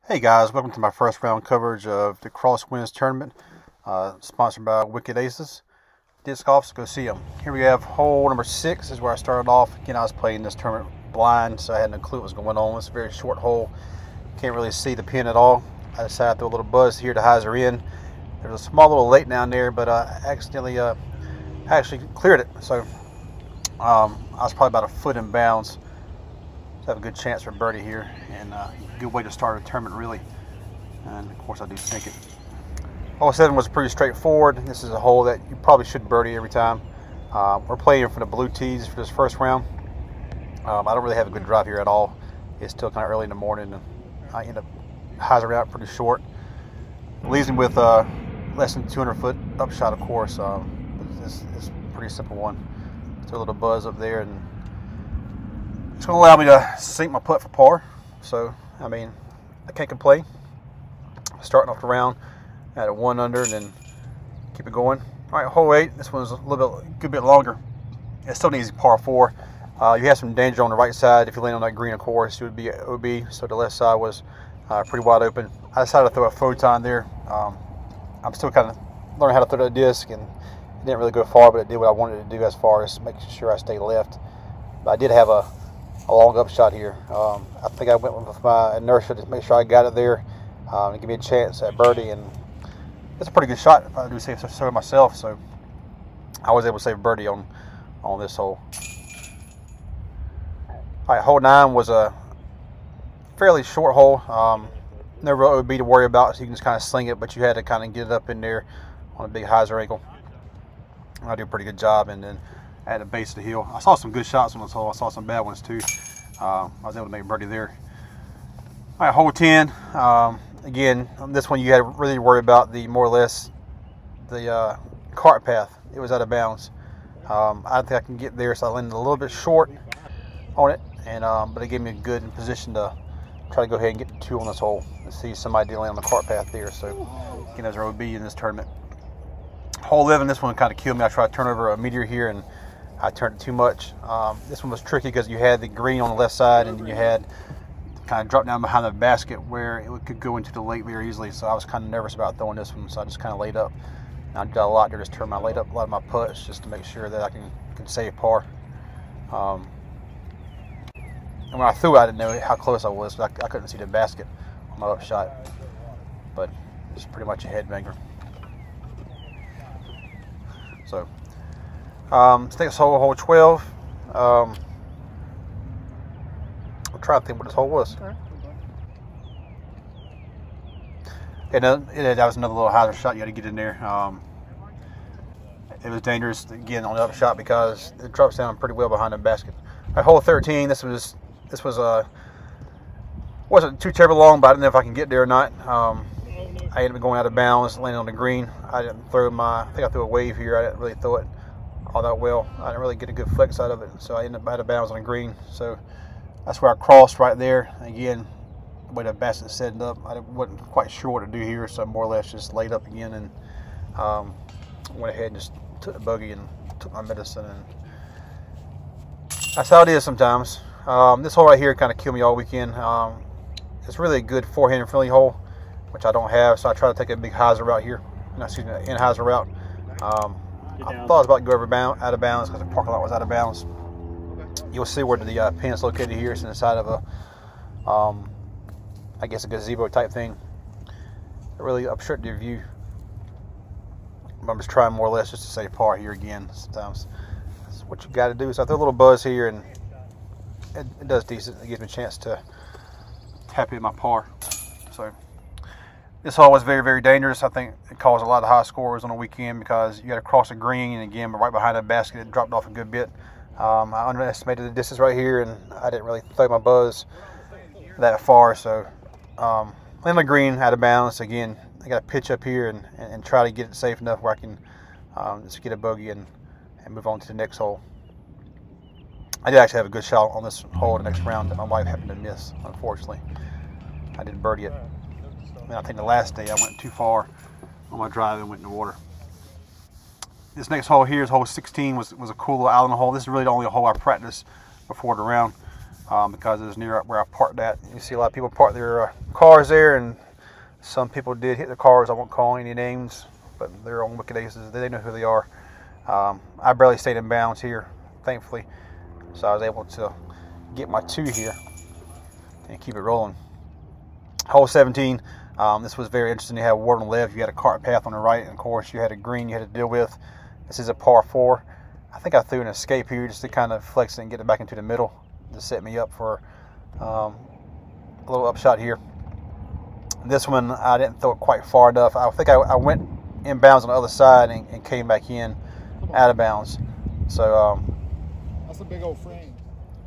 Hey guys, welcome to my first round coverage of the Crosswinds tournament, sponsored by Wicked Aces Disc Golf. Go see them. Here we have hole number 6. This is where I started off. Again, I was playing this tournament blind, so I had no clue what was going on. It's a very short hole. Can't really see the pin at all. I decided to throw a little buzz here to hyzer in. There's a small little lake down there, but I accidentally actually cleared it. So I was probably about a foot in bounds. So I have a good chance for birdie here, and a good way to start a tournament, really. And of course, I do sink it. Hole 7 was pretty straightforward. This is a hole that you probably should birdie every time. We're playing from the blue tees for this first round. I don't really have a good drive here at all. It's still kind of early in the morning, and I end up hyzering out pretty short. It leaves me with less than 200-foot upshot, of course. It's a pretty simple one. Throw a little buzz up there, and it's going to allow me to sink my putt for par. So, I mean, I can't complain. Starting off the round at a 1 under and then keep it going. All right, hole 8. This one's a good bit longer. It's still an easy par 4. You have some danger on the right side. If you land on that green, of course, it would be OB. So the left side was pretty wide open. I decided to throw a photon there. I'm still kind of learning how to throw that disc, and it didn't really go far, but it did what I wanted it to do as far as making sure I stay left. But I did have a long upshot here. I think I went with my inertia to make sure I got it there to give me a chance at birdie, and it's a pretty good shot if I do say so myself. So I was able to save birdie on this hole. All right, hole 9 was a fairly short hole. No real OB to worry about, so you can just kind of sling it, but you had to kind of get it up in there on a big hyzer angle. I did a pretty good job, and then at the base of the hill, I saw some good shots on this hole. I saw some bad ones too. I was able to make birdie there. All right, hole 10. Again, on this one you had to really worry about more or less the cart path. It was out of bounds. I don't think I can get there, so I landed a little bit short on it, and but it gave me a good position to try to go ahead and get the 2 on this hole. And see somebody did land on the cart path there. So again, there's an OB in this tournament. Hole 11, this one kind of killed me. I tried to turn over a meteor here, and I turned it too much. This one was tricky because you had the green on the left side, and then you had kind of drop down behind the basket where it could go into the lake very easily. So I was kind of nervous about throwing this one, so I just kind of laid up. And I did a lot there, just laid up a lot of my putts just to make sure that I can save par. And when I threw it, I didn't know how close I was. I couldn't see the basket on my upshot, but it's pretty much a headbanger. So, next hole 12. I'm trying to think what this hole was. And that was another little hyzer shot you had to get in there. It was dangerous again on the upshot because it drops down pretty well behind the basket. At hole 13, this was wasn't too terribly long, but I didn't know if I can get there or not. I ended up going out of bounds, landing on the green. I think I threw a wave here. I didn't really throw it all that well. I didn't really get a good flex out of it, so I ended up out of bounds on the green. So that's where I crossed right there. Again, the way the basket's setting up, I wasn't quite sure what to do here, so I more or less just laid up again and went ahead and just took the bogey and took my medicine. And that's how it is sometimes. This hole right here kind of killed me all weekend. It's really a good forehand friendly hole, which I don't have, so I try to take a big hyzer route here. Excuse me, in hyzer route. I thought I was about to go out of bounds because the parking lot was out of bounds. You'll see where the pin is located here. It's inside of a, I guess a gazebo type thing. It really obstructed your view. I'm just trying more or less just to save par here again. Sometimes that's what you got to do. So I throw a little buzz here, and it does decent. It gives me a chance to tap in my par. So this hole was very, very dangerous. I think it caused a lot of high scores on the weekend because you got to cross the green, and again, right behind the basket, it dropped off a good bit. I underestimated the distance right here, and I didn't really throw my buzz that far. So land my green out of bounds. Again, I got to pitch up here and try to get it safe enough where I can just get a bogey and move on to the next hole. I did actually have a good shot on this hole in the next round that my wife happened to miss, unfortunately. I didn't birdie it. And I think the last day I went too far on my drive and went in the water. This next hole here is hole 16. was a cool little island hole. This is really the only hole I practiced before the round. because it was near where I parked at. You see a lot of people park their cars there, and some people did hit the cars. I won't call any names, but they're on Wicked Aces. They know who they are. I barely stayed in bounds here, thankfully, so I was able to get my 2 here and keep it rolling. Hole 17, this was very interesting. You had water on the left, you had a cart path on the right, and of course you had a green you had to deal with. This is a par 4. I think I threw an escape here just to kind of flex it and get it back into the middle to set me up for a little upshot here. This one I didn't throw it quite far enough. I think I went in bounds on the other side and came back in out of bounds. So that's a big old frame.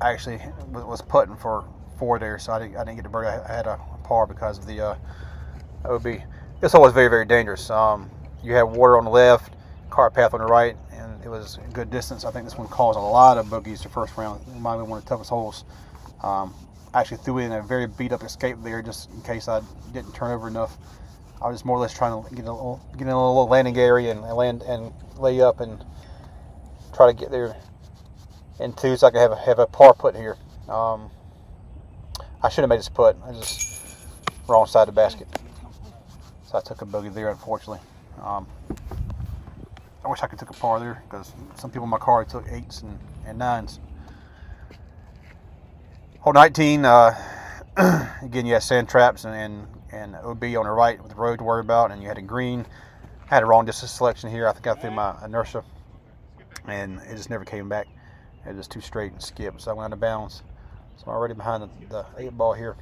I actually was putting for 4 there, so I didn't get the birdie. I had a par because of the OB. This hole was very, very dangerous. You had water on the left, cart path on the right, and it was a good distance. I think this one caused a lot of bogeys the first round. It might be one of the toughest holes. I actually threw in a very beat up escape there just in case I didn't turn over enough. I was just more or less trying to get in a little landing area and land and lay up and try to get there in 2 so I could have a par putt here. I should have made this putt. I just wrong side of the basket, so I took a bogey there, unfortunately. I wish I could took a par there because some people in my car took 8s and 9s. Hole 19, again, you had sand traps and OB on the right with the road to worry about, and you had a green. I had a wrong distance selection here. I think I threw my inertia, and it just never came back. It was too straight and skipped, so I went out of bounds. So I'm already behind the 8 ball here.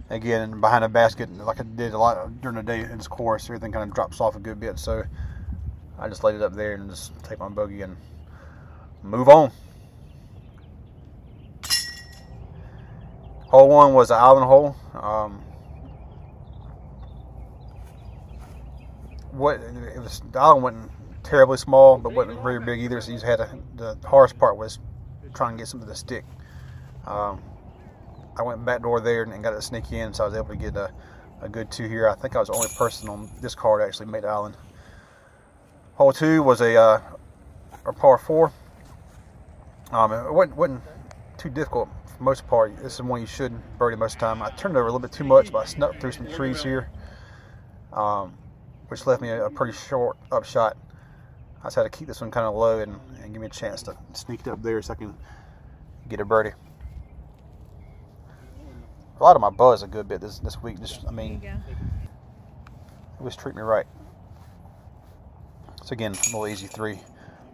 Again, behind the basket, like I did a lot during the day in this course, everything kind of drops off a good bit. So I just laid it up there and just take my bogey and move on. Hole 1 was an island hole. The island wasn't terribly small, but wasn't very big either. So you had the hardest part was trying to get some of the stick. I went back door there and got it to sneak in, so I was able to get a good 2 here. I think I was the only person on this card actually made the island. Hole 2 was a par 4. It wasn't too difficult for the most part. This is one you should birdie most of the time. I turned it over a little bit too much, but I snuck through some trees here, which left me a pretty short upshot. I just had to keep this one kind of low and give me a chance to sneak it up there so I can get a birdie. A lot of my buzzed a good bit this week. I mean, it was treating me right. So again, a little easy 3.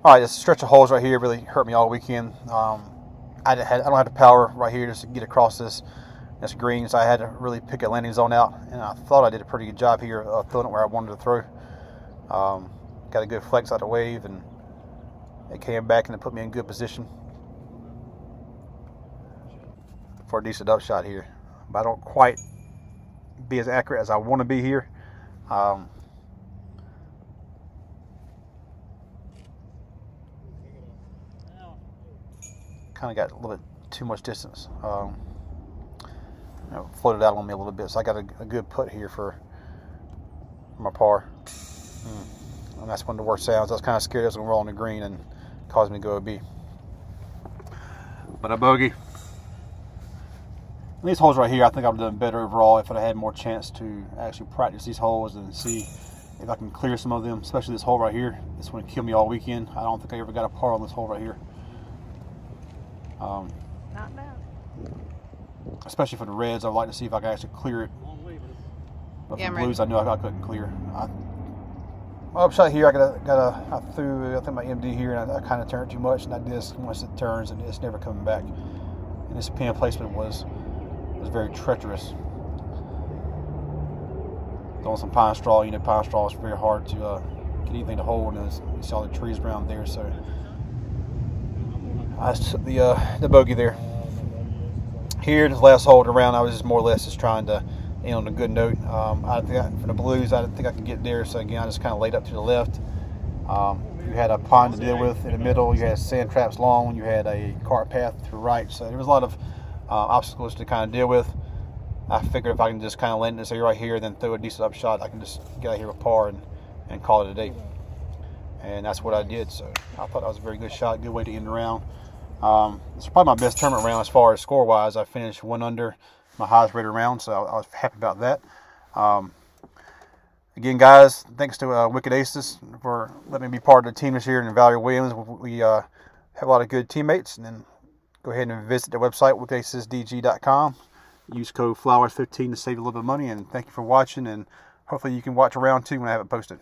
All right, this stretch of holes right here really hurt me all weekend. I don't have the power right here just to get across this green, so I had to really pick a landing zone out, and I thought I did a pretty good job here of throwing it where I wanted to throw. Got a good flex out of the wave, and it came back and it put me in good position for a decent upshot here. But I don't quite be as accurate as I want to be here. Kind of got a little bit too much distance. Floated out on me a little bit, so I got a good putt here for my par. And that's one of the worst sounds. I was kind of scared I was going to roll on the green and cause me to go a B. But a bogey. These holes right here, I think I've done better overall if I had more chance to actually practice these holes and see if I can clear some of them, especially this hole right here. This one killed me all weekend. I don't think I ever got a par on this hole right here. Not bad. Especially for the reds, I'd like to see if I can actually clear it. But for the blues, I knew I couldn't clear. My upshot here, I threw, I think my MD here, and I kind of turned too much, and I disc once it turns, and it's never coming back. And this pin placement was very treacherous. Throwing some pine straw, pine straw is very hard to get anything to hold, and you saw the trees around there, so I just took the bogey there. Here, this last hole around, I was just more or less just trying to end on a good note. I think for the blues, I didn't think I could get there, so again, I just kind of laid up to the left. You had a pond to deal with in the middle. You had sand traps long. You had a cart path to the right, so there was a lot of obstacles to kind of deal with. I figured if I can just kind of land this area right here, then throw a decent upshot, I can just get out here with par and call it a day. And that's what I did. So I thought that was a very good shot, good way to end the round. It's probably my best tournament round as far as score-wise. I finished 1 under my highest rated round, so I was happy about that. Again, guys, thanks to Wicked Aces for letting me be part of the team this year, and Valerie Williams. We have a lot of good teammates. And then go ahead and visit their website, wickedacesdg.com. Use code FLOWERS15 to save a little bit of money. And thank you for watching, and hopefully you can watch round 2 when I have it posted.